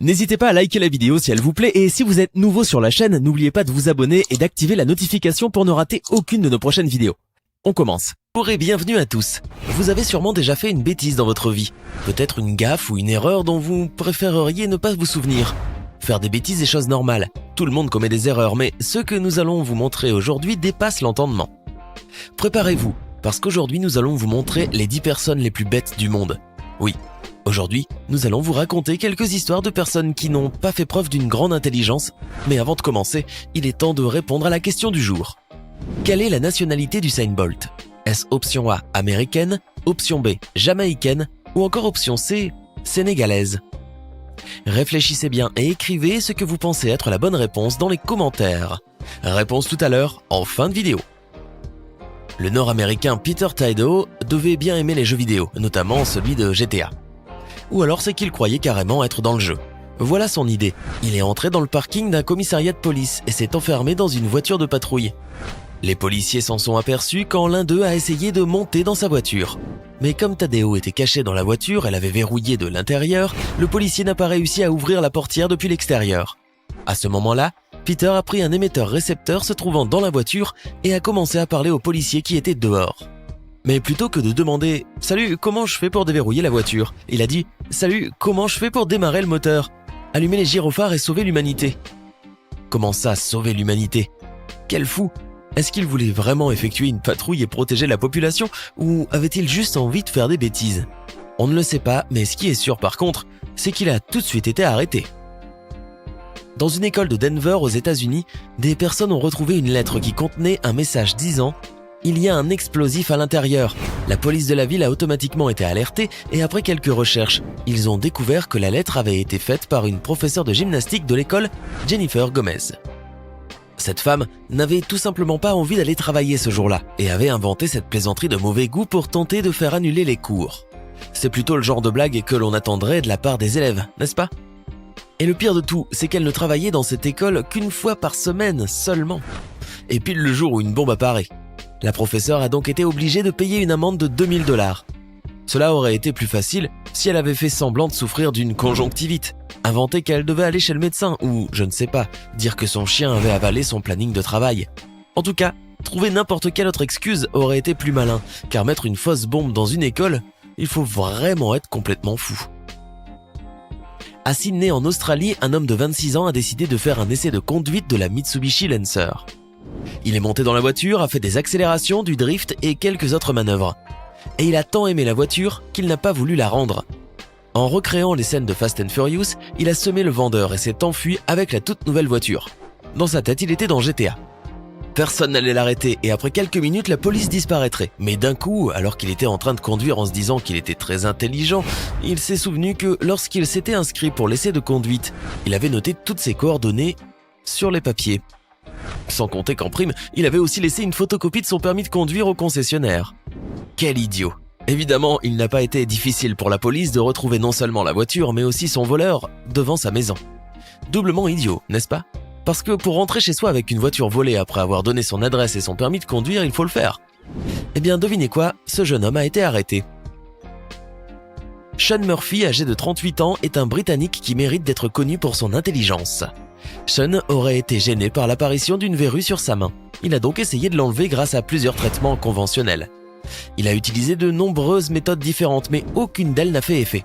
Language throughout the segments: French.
N'hésitez pas à liker la vidéo si elle vous plaît et si vous êtes nouveau sur la chaîne, n'oubliez pas de vous abonner et d'activer la notification pour ne rater aucune de nos prochaines vidéos. On commence. Bonjour et bienvenue à tous. Vous avez sûrement déjà fait une bêtise dans votre vie. Peut-être une gaffe ou une erreur dont vous préféreriez ne pas vous souvenir. Faire des bêtises est chose normale. Tout le monde commet des erreurs, mais ce que nous allons vous montrer aujourd'hui dépasse l'entendement. Préparez-vous, parce qu'aujourd'hui nous allons vous montrer les 10 personnes les plus bêtes du monde. Oui, aujourd'hui, nous allons vous raconter quelques histoires de personnes qui n'ont pas fait preuve d'une grande intelligence, mais avant de commencer, il est temps de répondre à la question du jour. Quelle est la nationalité d'Usain Bolt? Est-ce option A, américaine, option B, jamaïcaine, ou encore option C, sénégalaise? Réfléchissez bien et écrivez ce que vous pensez être la bonne réponse dans les commentaires. Réponse tout à l'heure, en fin de vidéo. Le Nord-américain Peter Thiel devait bien aimer les jeux vidéo, notamment celui de GTA. Ou alors c'est qu'il croyait carrément être dans le jeu. Voilà son idée. Il est entré dans le parking d'un commissariat de police et s'est enfermé dans une voiture de patrouille. Les policiers s'en sont aperçus quand l'un d'eux a essayé de monter dans sa voiture. Mais comme Tadeo était caché dans la voiture, elle avait verrouillé de l'intérieur, le policier n'a pas réussi à ouvrir la portière depuis l'extérieur. À ce moment-là, Peter a pris un émetteur-récepteur se trouvant dans la voiture et a commencé à parler aux policiers qui étaient dehors. Mais plutôt que de demander « Salut, comment je fais pour déverrouiller la voiture ?» il a dit « Salut, comment je fais pour démarrer le moteur ? Allumer les gyrophares et sauver l'humanité. » Comment ça, sauver l'humanité? Quel fou! Est-ce qu'il voulait vraiment effectuer une patrouille et protéger la population ou avait-il juste envie de faire des bêtises? On ne le sait pas, mais ce qui est sûr par contre, c'est qu'il a tout de suite été arrêté. Dans une école de Denver aux États-Unis, des personnes ont retrouvé une lettre qui contenait un message disant « Il y a un explosif à l'intérieur ». La police de la ville a automatiquement été alertée et après quelques recherches, ils ont découvert que la lettre avait été faite par une professeure de gymnastique de l'école, Jennifer Gomez. Cette femme n'avait tout simplement pas envie d'aller travailler ce jour-là et avait inventé cette plaisanterie de mauvais goût pour tenter de faire annuler les cours. C'est plutôt le genre de blague que l'on attendrait de la part des élèves, n'est-ce pas? Et le pire de tout, c'est qu'elle ne travaillait dans cette école qu'une fois par semaine seulement. Et pile le jour où une bombe apparaît. La professeure a donc été obligée de payer une amende de 2000 $. Cela aurait été plus facile si elle avait fait semblant de souffrir d'une conjonctivite, inventer qu'elle devait aller chez le médecin ou, je ne sais pas, dire que son chien avait avalé son planning de travail. En tout cas, trouver n'importe quelle autre excuse aurait été plus malin, car mettre une fausse bombe dans une école, il faut vraiment être complètement fou. À Sydney en Australie, un homme de 26 ans a décidé de faire un essai de conduite de la Mitsubishi Lancer. Il est monté dans la voiture, a fait des accélérations, du drift et quelques autres manœuvres. Et il a tant aimé la voiture qu'il n'a pas voulu la rendre. En recréant les scènes de Fast and Furious, il a semé le vendeur et s'est enfui avec la toute nouvelle voiture. Dans sa tête, il était dans GTA. Personne n'allait l'arrêter et après quelques minutes, la police disparaîtrait. Mais d'un coup, alors qu'il était en train de conduire en se disant qu'il était très intelligent, il s'est souvenu que lorsqu'il s'était inscrit pour l'essai de conduite, il avait noté toutes ses coordonnées sur les papiers. Sans compter qu'en prime, il avait aussi laissé une photocopie de son permis de conduire au concessionnaire. Quel idiot! Évidemment, il n'a pas été difficile pour la police de retrouver non seulement la voiture, mais aussi son voleur devant sa maison. Doublement idiot, n'est-ce pas? Parce que pour rentrer chez soi avec une voiture volée après avoir donné son adresse et son permis de conduire, il faut le faire. Eh bien, devinez quoi? Ce jeune homme a été arrêté. Sean Murphy, âgé de 38 ans, est un Britannique qui mérite d'être connu pour son intelligence. Sean aurait été gêné par l'apparition d'une verrue sur sa main. Il a donc essayé de l'enlever grâce à plusieurs traitements conventionnels. Il a utilisé de nombreuses méthodes différentes, mais aucune d'elles n'a fait effet.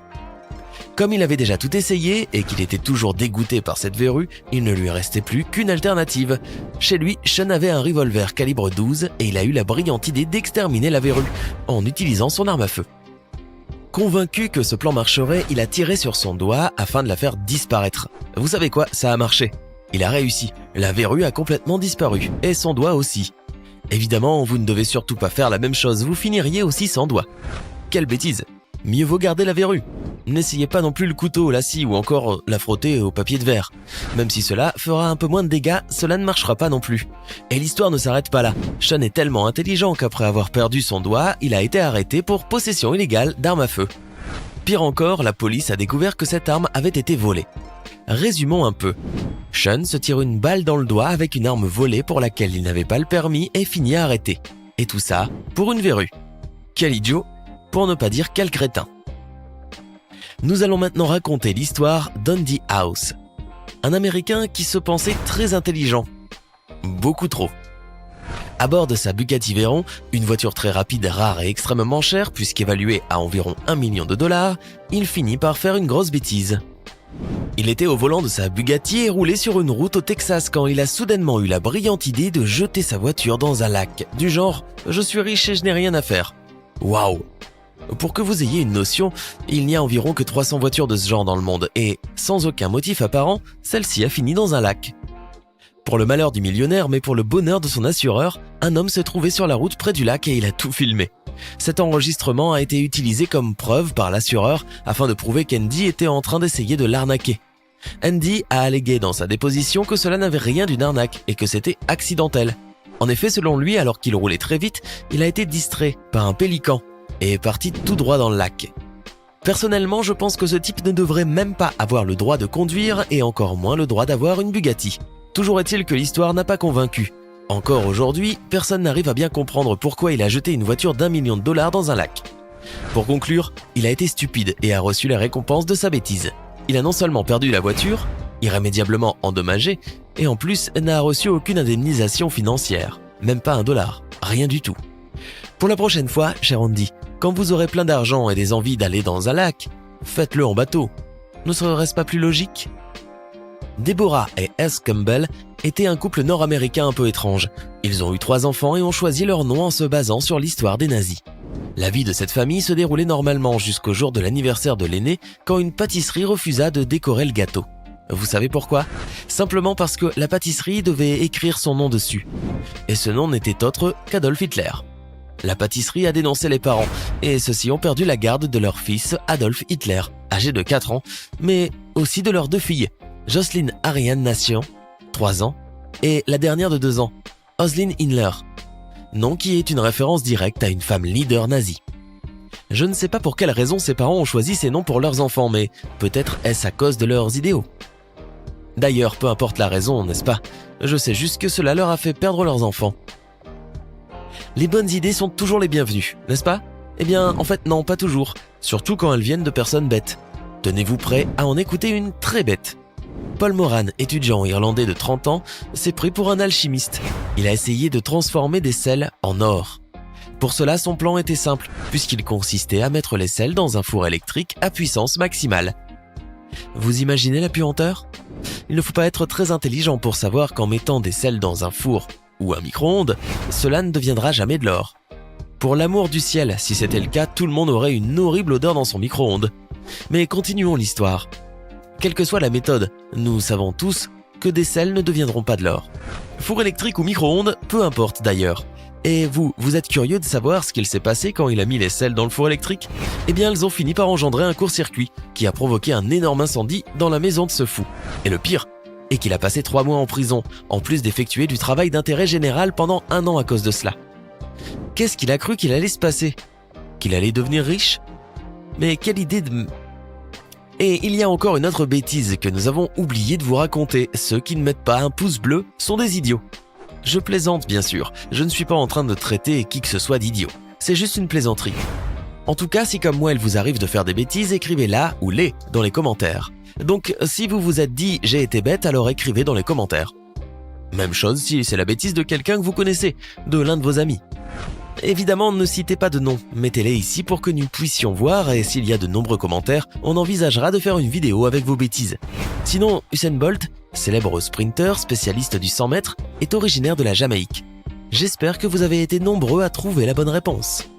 Comme il avait déjà tout essayé et qu'il était toujours dégoûté par cette verrue, il ne lui restait plus qu'une alternative. Chez lui, Sean avait un revolver calibre 12 et il a eu la brillante idée d'exterminer la verrue en utilisant son arme à feu. Convaincu que ce plan marcherait, il a tiré sur son doigt afin de la faire disparaître. Vous savez quoi, ça a marché. Il a réussi. La verrue a complètement disparu et son doigt aussi. Évidemment, vous ne devez surtout pas faire la même chose, vous finiriez aussi sans doigt. Quelle bêtise! Mieux vaut garder la verrue. N'essayez pas non plus le couteau, la scie ou encore la frotter au papier de verre. Même si cela fera un peu moins de dégâts, cela ne marchera pas non plus. Et l'histoire ne s'arrête pas là. Sean est tellement intelligent qu'après avoir perdu son doigt, il a été arrêté pour possession illégale d'armes à feu. Pire encore, la police a découvert que cette arme avait été volée. Résumons un peu. Sean se tire une balle dans le doigt avec une arme volée pour laquelle il n'avait pas le permis et finit arrêté. Et tout ça pour une verrue. Quel idiot, pour ne pas dire quel crétin. Nous allons maintenant raconter l'histoire d'Andy House, un Américain qui se pensait très intelligent. Beaucoup trop. À bord de sa Bugatti Veyron, une voiture très rapide, rare et extrêmement chère puisqu'évaluée à environ 1 million de dollars, il finit par faire une grosse bêtise. Il était au volant de sa Bugatti et roulait sur une route au Texas quand il a soudainement eu la brillante idée de jeter sa voiture dans un lac, du genre « je suis riche et je n'ai rien à faire ». Waouh! Pour que vous ayez une notion, il n'y a environ que 300 voitures de ce genre dans le monde et, sans aucun motif apparent, celle-ci a fini dans un lac. Pour le malheur du millionnaire, mais pour le bonheur de son assureur, un homme se trouvait sur la route près du lac et il a tout filmé. Cet enregistrement a été utilisé comme preuve par l'assureur afin de prouver qu'Andy était en train d'essayer de l'arnaquer. Andy a allégué dans sa déposition que cela n'avait rien d'une arnaque et que c'était accidentel. En effet, selon lui, alors qu'il roulait très vite, il a été distrait par un pélican et est parti tout droit dans le lac. Personnellement, je pense que ce type ne devrait même pas avoir le droit de conduire et encore moins le droit d'avoir une Bugatti. Toujours est-il que l'histoire n'a pas convaincu. Encore aujourd'hui, personne n'arrive à bien comprendre pourquoi il a jeté une voiture d'1 million de dollars dans un lac. Pour conclure, il a été stupide et a reçu la récompense de sa bêtise. Il a non seulement perdu la voiture, irrémédiablement endommagée, et en plus n'a reçu aucune indemnisation financière. Même pas $1, rien du tout. Pour la prochaine fois, cher Andy, quand vous aurez plein d'argent et des envies d'aller dans un lac, faites-le en bateau. Ne serait-ce pas plus logique ? Deborah et S. Campbell étaient un couple nord-américain un peu étrange. Ils ont eu 3 enfants et ont choisi leur nom en se basant sur l'histoire des nazis. La vie de cette famille se déroulait normalement jusqu'au jour de l'anniversaire de l'aîné quand une pâtisserie refusa de décorer le gâteau. Vous savez pourquoi ? Simplement parce que la pâtisserie devait écrire son nom dessus. Et ce nom n'était autre qu'Adolf Hitler. La pâtisserie a dénoncé les parents et ceux-ci ont perdu la garde de leur fils Adolf Hitler, âgé de 4 ans, mais aussi de leurs 2 filles. Jocelyn Ariane Nation, 3 ans, et la dernière de 2 ans, Oslin Inler, nom qui est une référence directe à une femme leader nazie. Je ne sais pas pour quelle raison ces parents ont choisi ces noms pour leurs enfants, mais peut-être est-ce à cause de leurs idéaux. D'ailleurs, peu importe la raison, n'est-ce pas ? Je sais juste que cela leur a fait perdre leurs enfants. Les bonnes idées sont toujours les bienvenues, n'est-ce pas ? Eh bien, en fait non, pas toujours, surtout quand elles viennent de personnes bêtes. Tenez-vous prêts à en écouter une très bête. Paul Moran, étudiant irlandais de 30 ans, s'est pris pour un alchimiste. Il a essayé de transformer des sels en or. Pour cela, son plan était simple, puisqu'il consistait à mettre les sels dans un four électrique à puissance maximale. Vous imaginez la puanteur ? Il ne faut pas être très intelligent pour savoir qu'en mettant des sels dans un four ou un micro-ondes, cela ne deviendra jamais de l'or. Pour l'amour du ciel, si c'était le cas, tout le monde aurait une horrible odeur dans son micro-ondes. Mais continuons l'histoire. Quelle que soit la méthode, nous savons tous que des sels ne deviendront pas de l'or. Four électrique ou micro-ondes, peu importe d'ailleurs. Et vous êtes curieux de savoir ce qu'il s'est passé quand il a mis les sels dans le four électrique ? Eh bien, elles ont fini par engendrer un court-circuit qui a provoqué un énorme incendie dans la maison de ce fou. Et le pire est qu'il a passé 3 mois en prison, en plus d'effectuer du travail d'intérêt général pendant 1 an à cause de cela. Qu'est-ce qu'il a cru qu'il allait se passer ? Qu'il allait devenir riche ? Mais quelle idée de... Et il y a encore une autre bêtise que nous avons oublié de vous raconter. Ceux qui ne mettent pas un pouce bleu sont des idiots. Je plaisante bien sûr, je ne suis pas en train de traiter qui que ce soit d'idiot. C'est juste une plaisanterie. En tout cas, si comme moi il vous arrive de faire des bêtises, écrivez là ou les dans les commentaires. Donc si vous vous êtes dit j'ai été bête, alors écrivez dans les commentaires. Même chose si c'est la bêtise de quelqu'un que vous connaissez, de l'un de vos amis. Évidemment, ne citez pas de nom, mettez-les ici pour que nous puissions voir et s'il y a de nombreux commentaires, on envisagera de faire une vidéo avec vos bêtises. Sinon, Usain Bolt, célèbre sprinter spécialiste du 100 mètres, est originaire de la Jamaïque. J'espère que vous avez été nombreux à trouver la bonne réponse.